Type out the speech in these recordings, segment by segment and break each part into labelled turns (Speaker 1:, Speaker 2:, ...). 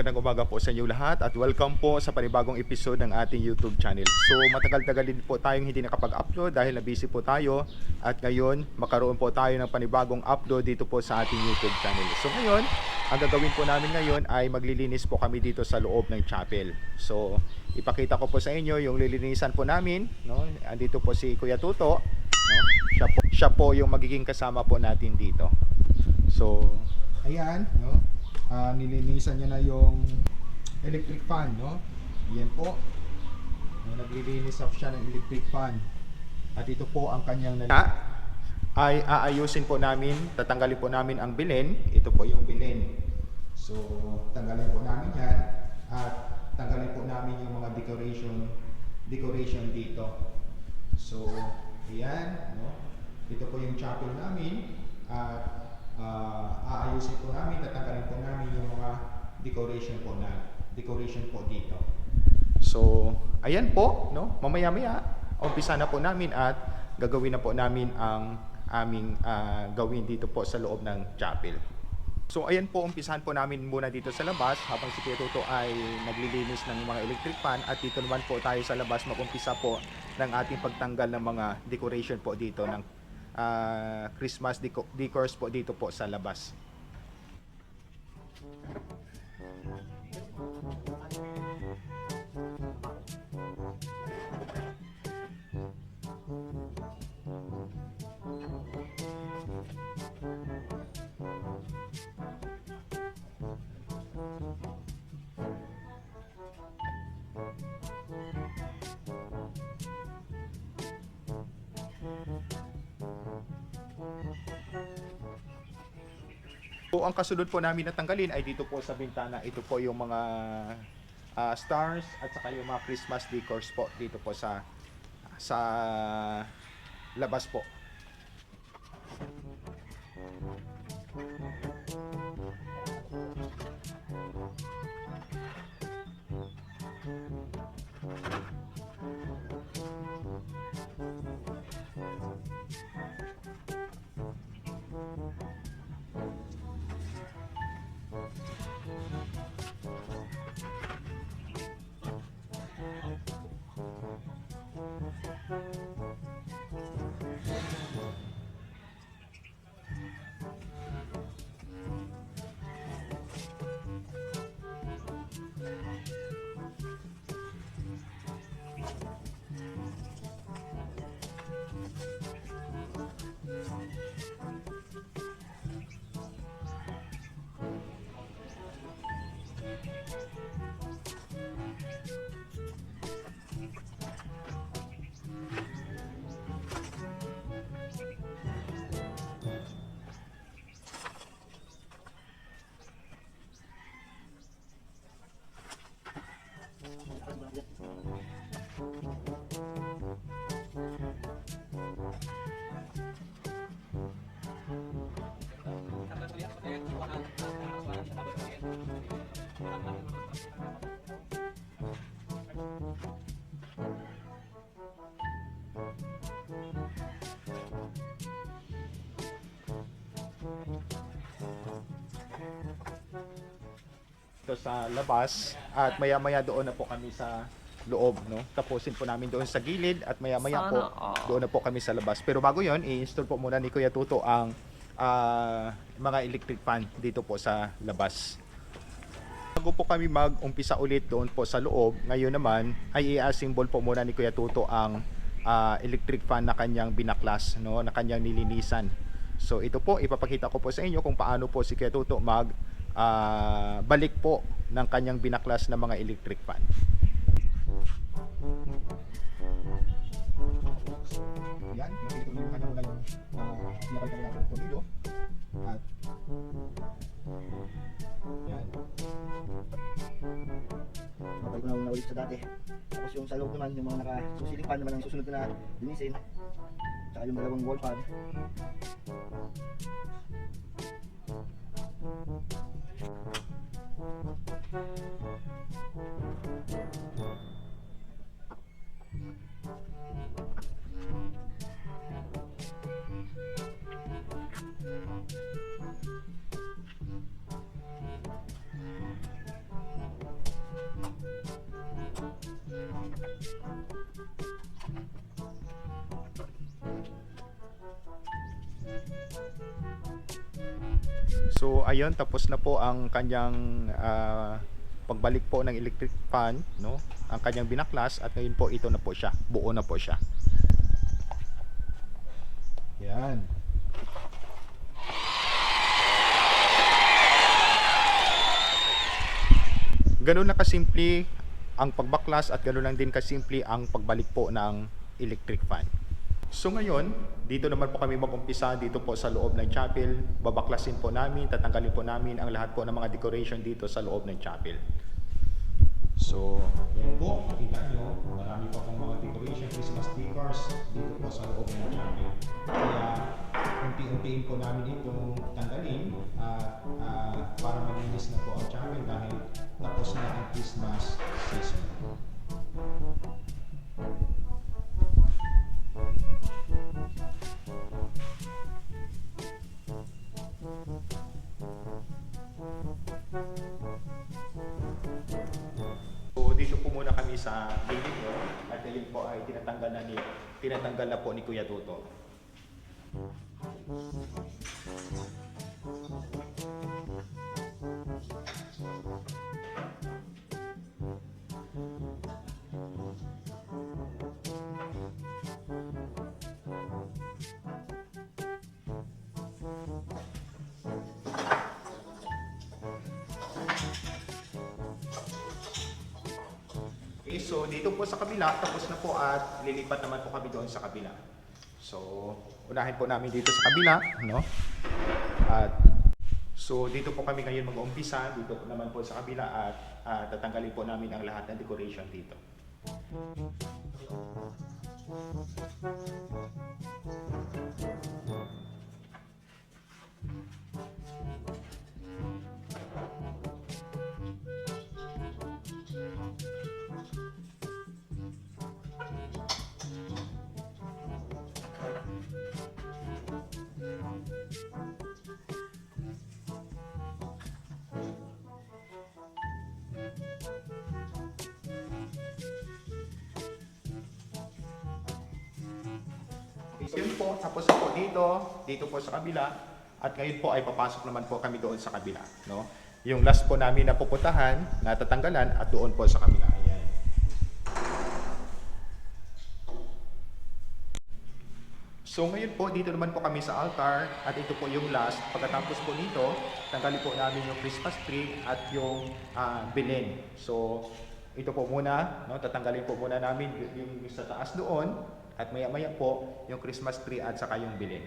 Speaker 1: magandang umaga po sa inyo lahat at welcome po sa panibagong episode ng ating YouTube channel. So matagal-tagal din po tayong hindi nakapag-upload dahil na-busy po tayo at ngayon makaroon po tayo ng panibagong upload dito po sa ating YouTube channel. So ngayon, ang gagawin po namin ngayon ay maglilinis po kami dito sa loob ng chapel. So ipakita ko po sa inyo yung lilinisan po namin, no? Andito po si Kuya Tuto, no? Siya po yung magiging kasama po natin dito. So ayan, no? Nilinisan niya na yung electric fan, no? Yan po. Naglilinis up siya ng electric fan. At ito po ang kanyang ay aayusin po namin, tatanggalin po namin ang bilin. Ito po yung bilin. So, tanggalin po namin yan at tanggalin po namin yung mga decoration dito. So, ayan, no? Ito po yung chapel namin at aayusin po namin, tatanggalin po namin yung mga decoration po dito. So, ayan po, no? Mamaya-maya, umpisa na po namin at gagawin na po namin ang aming gawin dito po sa loob ng chapel. So, ayan po, umpisahan po namin muna dito sa labas habang si Kuya Tuto ay naglilinis ng mga electric fan at dito naman po tayo sa labas mag-umpisa po ng ating pagtanggal ng mga decoration po dito ng Christmas decors po dito po sa labas. So, ang kasunod po namin natanggalin ay dito po sa bintana. Ito po yung mga stars at saka yung mga Christmas decors po dito po sa labas po. Ito sa labas at maya-maya doon na po kami sa loob, no? Tapusin po namin doon sa gilid at maya-maya po doon na po kami sa labas. Pero bago 'yon, i-install po muna ni Kuya Tuto ang mga electric fan dito po sa labas. Bago po kami mag-umpisa ulit doon po sa loob, ngayon naman ay i-assemble po muna ni Kuya Tuto ang electric fan na kanyang binaklas, no? Na kanyang nilinisan. So ito po, ipapakita ko po sa inyo kung paano po si Kuya Tuto balik po ng kanyang binaklas na mga electric fan. Yan, nakikita mo yung kanyang pinakalitan na ng tornilyo at yan.
Speaker 2: Mabalik na ulit sa dati. Tapos yung sa loob naman, yung mga nakasusiling pan naman ang susunod na linisin. Tsaka yung dalawang wall pad.
Speaker 1: So ayun, tapos na po ang kanyang pagbalik po ng electric fan, no? Ang kanyang binaklas, at ngayon po ito na po siya. Buo na po siya. Yan. Ganun na kasimple ang pagbaklas at ganun lang din kasimple ang pagbalik po ng electric fan. So ngayon, dito naman po kami mag-umpisa dito po sa loob ng chapel. Babaklasin po namin, tatanggalin po namin ang lahat po ng mga decoration dito sa loob ng chapel. So, yan po, kita nyo, marami pa pong mga decoration, Christmas decors dito po sa loob ng chapel. Kaya, unti-untiin po namin itong tanggalin para malinis na po ang chapel dahil tapos na ang Christmas season. So dito po muna kami sa gilid, no? At ngayon po ay tinatanggal na po ni Kuya Tuto. Okay, so dito po sa kabila, tapos na po at lilipat naman po kami doon sa kabila. So, unahin po namin dito sa kabila, no? At so dito po kami ngayon mag-umpisa, dito po naman po sa kabila at tatanggalin po namin ang lahat ng decoration dito. Yun po, tapos po dito po sa kabila, at ngayon po ay papasok naman po kami doon sa kabila, no? Yung last po namin na pupuntahan, natatanggalan, at doon po sa kabila. Ayan. So ngayon po, dito naman po kami sa altar, at ito po yung last. Pagkatapos po nito, tanggalin po namin yung Christmas tree at yung Belen. So ito po muna, no? Tatanggalin po muna namin yung sa taas doon. At maya-maya po yung Christmas tree at saka yung Belen.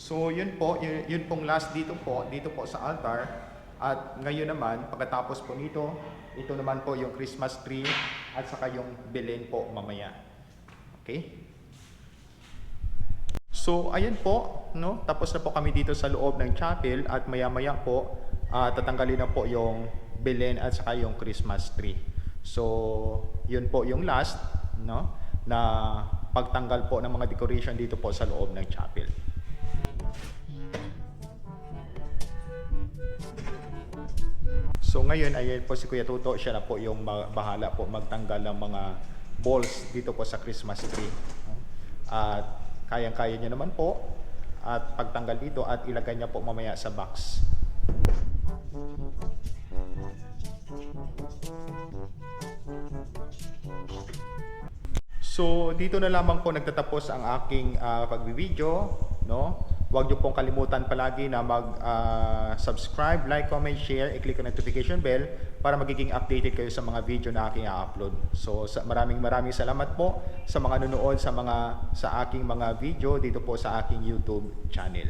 Speaker 1: So yun po, yun pong last dito po sa altar. At ngayon naman, pagkatapos po nito, ito naman po yung Christmas tree at saka yung Belen po mamaya. Okay? So ayan po, no? Tapos na po kami dito sa loob ng chapel at maya-maya po tatanggalin na po yung Belen at saka yung Christmas tree. So yun po yung last, no? Na pagtanggal po ng mga decoration dito po sa loob ng chapel. So ngayon, ayan po si Kuya Tuto, siya na po yung bahala po magtanggal ng mga balls dito po sa Christmas tree. At kayang-kaya niya naman po at pagtanggal dito at ilagay niya po mamaya sa box. So dito na lamang po nagtatapos ang aking pagbibideo, no? Huwag niyo pong kalimutan palagi na mag-subscribe, like, comment, share, i-click ang notification bell para magiging updated kayo sa mga video na aking i-upload. So maraming salamat po sa mga nanonood sa aking mga video dito po sa aking YouTube channel.